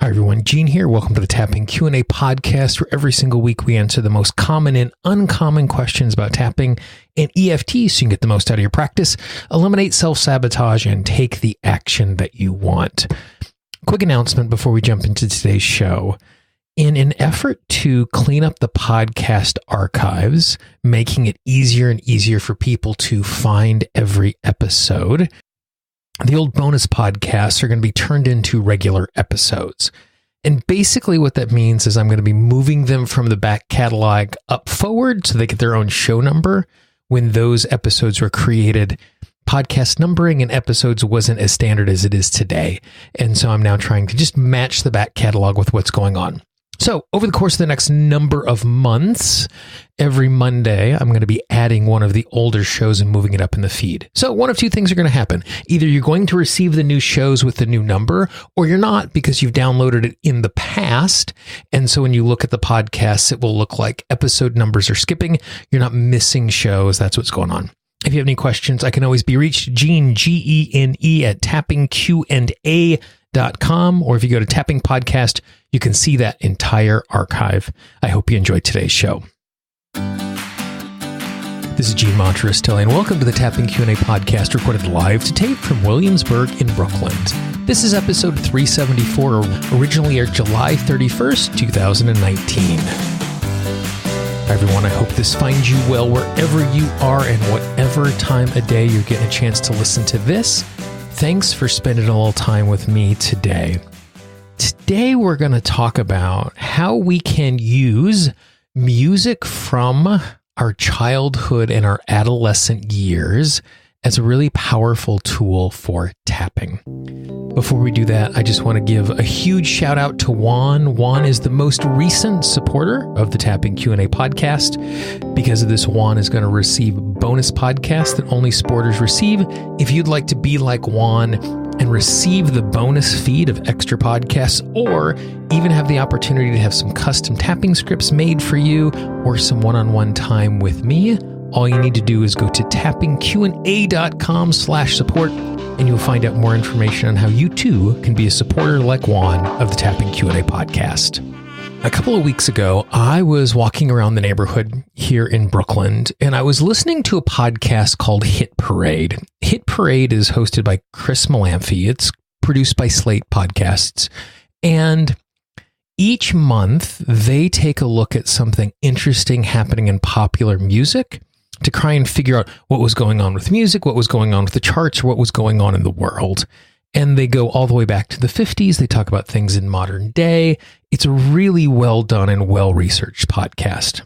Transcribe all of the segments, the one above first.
Hi everyone, Gene here. Welcome to the Tapping Q&A podcast, where every single week we answer the most common and uncommon questions about tapping and EFT so you can get the most out of your practice, eliminate self-sabotage, and take the action that you want. Quick announcement before we jump into today's show. In an effort to clean up the podcast archives, making it easier and easier for people to find every episode, the old bonus podcasts are going to be turned into regular episodes. And basically what that means is I'm going to be moving them from the back catalog up forward so they get their own show number. When those episodes were created, podcast numbering in episodes wasn't as standard as it is today. And so I'm now trying to just match the back catalog with what's going on. So over the course of the next number of months, every Monday, I'm going to be adding one of the older shows and moving it up in the feed. So one of two things are going to happen. Either you're going to receive the new shows with the new number, or you're not because you've downloaded it in the past. And so when you look at the podcasts, it will look like episode numbers are skipping. You're not missing shows. That's what's going on. If you have any questions, I can always be reached, Gene, Gene, at tappingqa.com, or if you go to Tapping Podcast, you can see that entire archive. I hope you enjoyed today's show. This is Gene Monteristilli, and welcome to the Tapping Q&A podcast, recorded live to tape from Williamsburg in Brooklyn. This is episode 374, originally aired July 31st, 2019. Hi everyone, I hope this finds you well wherever you are and whatever time of day you're getting a chance to listen to this. Thanks for spending a little time with me today. Today we're going to talk about how we can use music from our childhood and our adolescent years as a really powerful tool for tapping. Before we do that, I just want to give a huge shout out to Juan. Juan is the most recent supporter of the Tapping Q&A podcast. Because of this, Juan is going to receive bonus podcasts that only supporters receive. If you'd like to be like Juan and receive the bonus feed of extra podcasts, or even have the opportunity to have some custom tapping scripts made for you, or some one-on-one time with me, all you need to do is go to tappingqa.com/support, and you'll find out more information on how you too can be a supporter like Juan of the Tapping Q&A podcast. A couple of weeks ago, I was walking around the neighborhood here in Brooklyn, and I was listening to a podcast called Hit Parade. Hit Parade is hosted by Chris Malamphy. It's produced by Slate Podcasts. And each month, they take a look at something interesting happening in popular music to try and figure out what was going on with music, what was going on with the charts, or what was going on in the world. And they go all the way back to the 50s. They talk about things in modern day. It's a really well done and well-researched podcast.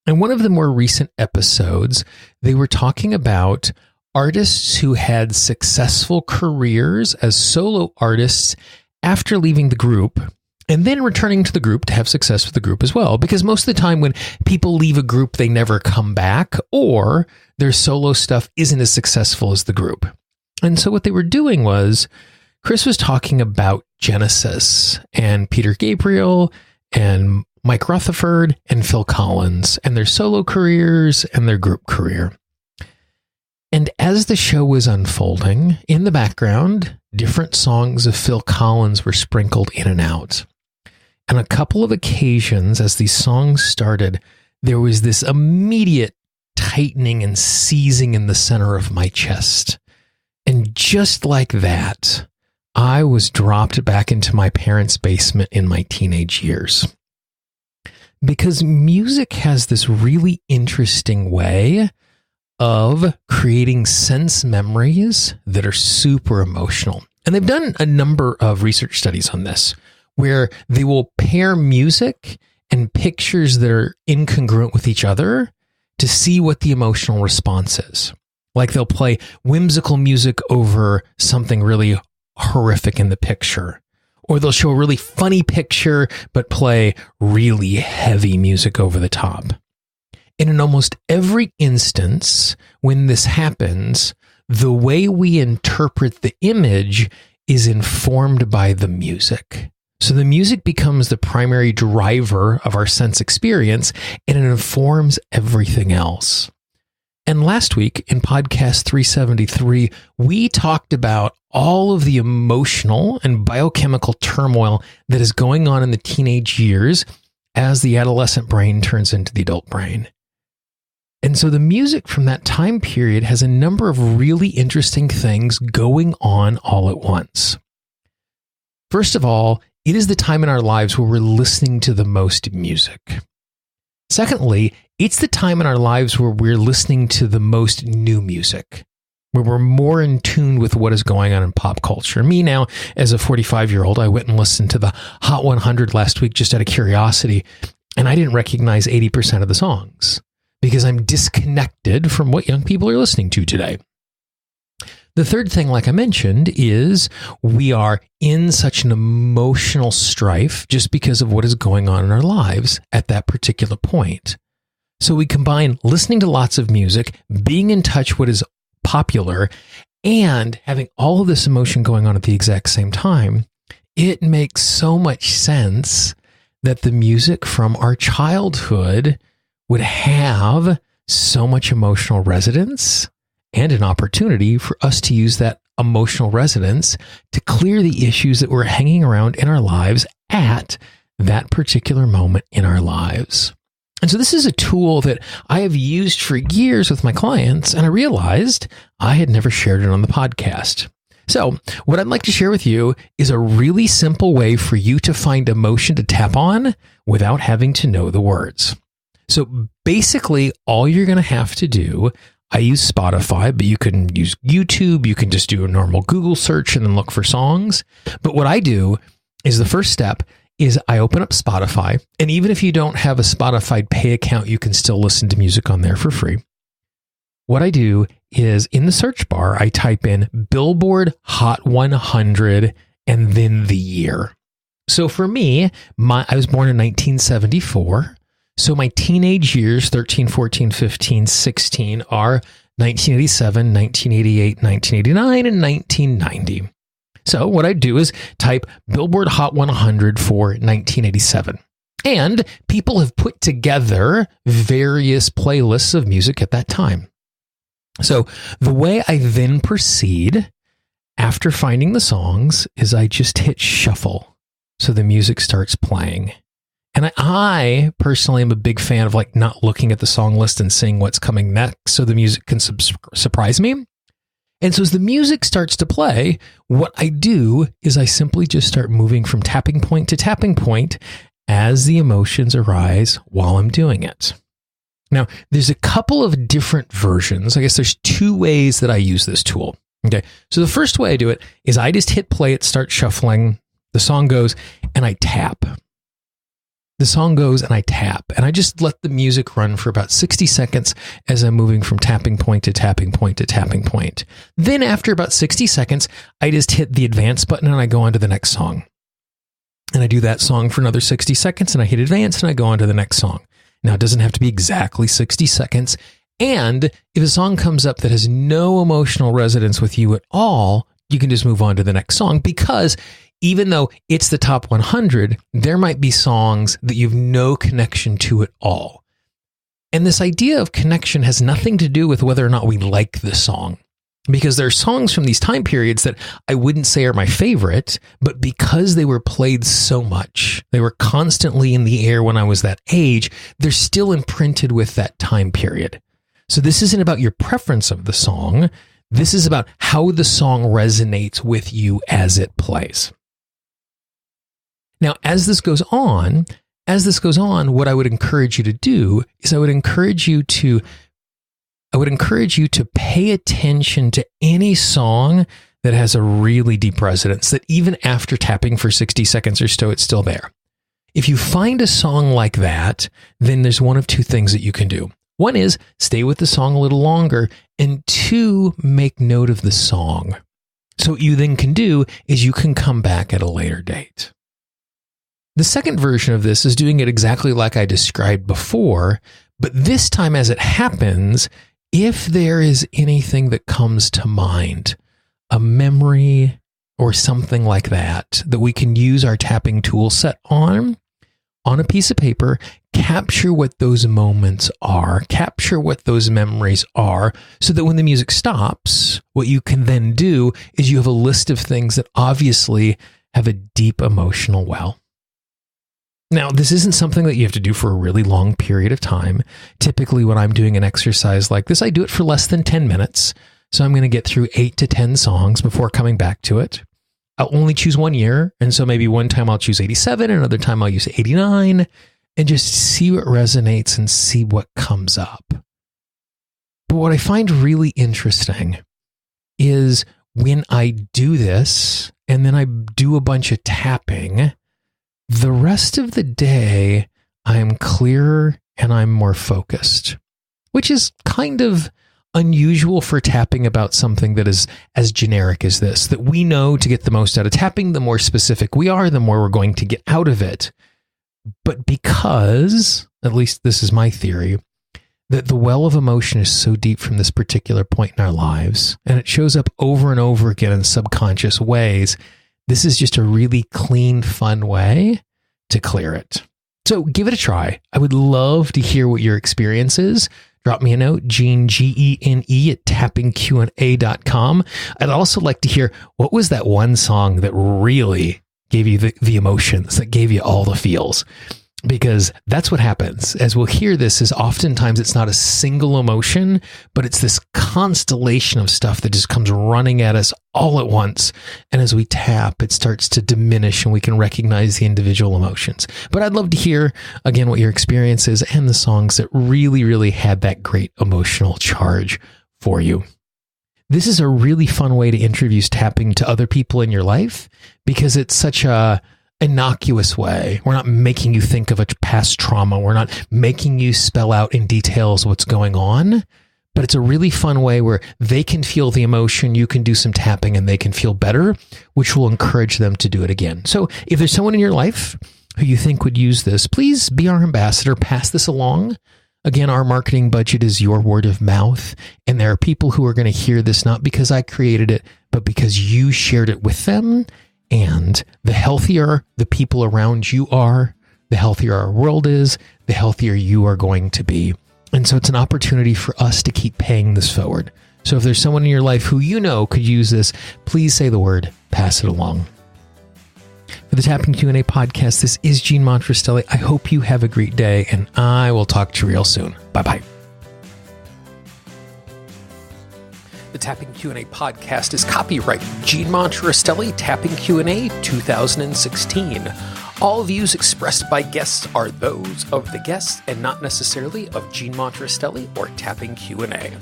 And one of the more recent episodes, they were talking about artists who had successful careers as solo artists after leaving the group, and then returning to the group to have success with the group as well. Because most of the time when people leave a group, they never come back, or their solo stuff isn't as successful as the group. And so what they were doing was, Chris was talking about Genesis and Peter Gabriel and Mike Rutherford and Phil Collins and their solo careers and their group career. And as the show was unfolding, in the background, different songs of Phil Collins were sprinkled in and out. On a couple of occasions, as these songs started, there was this immediate tightening and seizing in the center of my chest. And just like that, I was dropped back into my parents' basement in my teenage years. Because music has this really interesting way of creating sense memories that are super emotional. And they've done a number of research studies on this, where they will pair music and pictures that are incongruent with each other to see what the emotional response is. Like they'll play whimsical music over something really horrific in the picture. Or they'll show a really funny picture, but play really heavy music over the top. And in almost every instance, when this happens, the way we interpret the image is informed by the music. So the music becomes the primary driver of our sense experience, and it informs everything else. And last week in podcast 373, we talked about all of the emotional and biochemical turmoil that is going on in the teenage years as the adolescent brain turns into the adult brain. And so the music from that time period has a number of really interesting things going on all at once. First of all, it is the time in our lives where we're listening to the most music. Secondly, it's the time in our lives where we're listening to the most new music, where we're more in tune with what is going on in pop culture. Me now, as a 45-year-old, I went and listened to the Hot 100 last week just out of curiosity, and I didn't recognize 80% of the songs because I'm disconnected from what young people are listening to today. The third thing, like I mentioned, is we are in such an emotional strife just because of what is going on in our lives at that particular point. So we combine listening to lots of music, being in touch with what is popular, and having all of this emotion going on at the exact same time. It makes so much sense that the music from our childhood would have so much emotional resonance and an opportunity for us to use that emotional resonance to clear the issues that were hanging around in our lives at that particular moment in our lives. And so this is a tool that I have used for years with my clients, and I realized I had never shared it on the podcast. So what I'd like to share with you is a really simple way for you to find emotion to tap on without having to know the words. So basically, all you're going to have to do, I use Spotify, but you can use YouTube. You can just do a normal Google search and then look for songs. But what I do is the first step is I open up Spotify. And even if you don't have a Spotify pay account, you can still listen to music on there for free. What I do is in the search bar, I type in Billboard Hot 100 and then the year. So for me, I was born in 1974. So my teenage years, 13, 14, 15, 16, are 1987, 1988, 1989, and 1990. So what I do is type Billboard Hot 100 for 1987. And people have put together various playlists of music at that time. So the way I then proceed after finding the songs is I just hit shuffle. So the music starts playing. And I personally am a big fan of like not looking at the song list and seeing what's coming next so the music can surprise me. And so as the music starts to play, what I do is I simply just start moving from tapping point to tapping point as the emotions arise while I'm doing it. Now, there's a couple of different versions. I guess there's two ways that I use this tool. Okay. So the first way I do it is I just hit play, it starts shuffling, the song goes, and I tap. The song goes and I tap, and I just let the music run for about 60 seconds as I'm moving from tapping point to tapping point to tapping point. Then after about 60 seconds, I just hit the advance button and I go on to the next song. And I do that song for another 60 seconds and I hit advance and I go on to the next song. Now, it doesn't have to be exactly 60 seconds. And if a song comes up that has no emotional resonance with you at all, you can just move on to the next song, because even though it's the top 100, there might be songs that you have no connection to at all. And this idea of connection has nothing to do with whether or not we like the song, because there are songs from these time periods that I wouldn't say are my favorite, but because they were played so much, they were constantly in the air when I was that age, they're still imprinted with that time period. So this isn't about your preference of the song. This is about how the song resonates with you as it plays. Now, as this goes on, what I would encourage you to do is I would encourage you to pay attention to any song that has a really deep resonance, that even after tapping for 60 seconds or so, it's still there. If you find a song like that, then there's one of two things that you can do. One is stay with the song a little longer, and two, make note of the song. So what you then can do is you can come back at a later date. The second version of this is doing it exactly like I described before, but this time as it happens, if there is anything that comes to mind, a memory or something like that we can use our tapping tool set on, on a piece of paper, capture what those moments are, capture what those memories are, so that when the music stops, what you can then do is you have a list of things that obviously have a deep emotional well. Now, this isn't something that you have to do for a really long period of time. Typically, when I'm doing an exercise like this, I do it for less than 10 minutes. So I'm going to get through 8 to 10 songs before coming back to it. I'll only choose one year. And so maybe one time I'll choose 87, another time I'll use 89, and just see what resonates and see what comes up. But what I find really interesting is when I do this and then I do a bunch of tapping, the rest of the day, I'm clearer and I'm more focused, which is kind of unusual for tapping about something that is as generic as this, that we know to get the most out of tapping, the more specific we are, the more we're going to get out of it. But because, at least this is my theory, that the well of emotion is so deep from this particular point in our lives, and it shows up over and over again in subconscious ways, this is just a really clean, fun way to clear it. So give it a try. I would love to hear what your experience is. Drop me a note, Gene, Gene at tappingqa.com. I'd also like to hear, what was that one song that really gave you the emotions, that gave you all the feels? Because that's what happens. As we'll hear, this is oftentimes it's not a single emotion, but it's this constellation of stuff that just comes running at us all at once. And as we tap, it starts to diminish and we can recognize the individual emotions. But I'd love to hear, again, what your experience is and the songs that really, really had that great emotional charge for you. This is a really fun way to introduce tapping to other people in your life because it's such a innocuous way. We're not making you think of a past trauma. We're not making you spell out in details what's going on, but it's a really fun way where they can feel the emotion, you can do some tapping, and they can feel better, which will encourage them to do it again. So if there's someone in your life who you think would use this, please be our ambassador, pass this along. Again, our marketing budget is your word of mouth, and there are people who are going to hear this not because I created it, but because you shared it with them. And the healthier the people around you are, the healthier our world is, the healthier you are going to be. And so it's an opportunity for us to keep paying this forward. So if there's someone in your life who you know could use this, please say the word, pass it along. For the Tapping Q&A podcast, this is Gene Montrestelli. I hope you have a great day, and I will talk to you real soon. Bye-bye. The Tapping Q&A podcast is copyright Gene Montrestelli, Tapping Q&A 2016. All views expressed by guests are those of the guests and not necessarily of Gene Montrestelli or Tapping Q&A.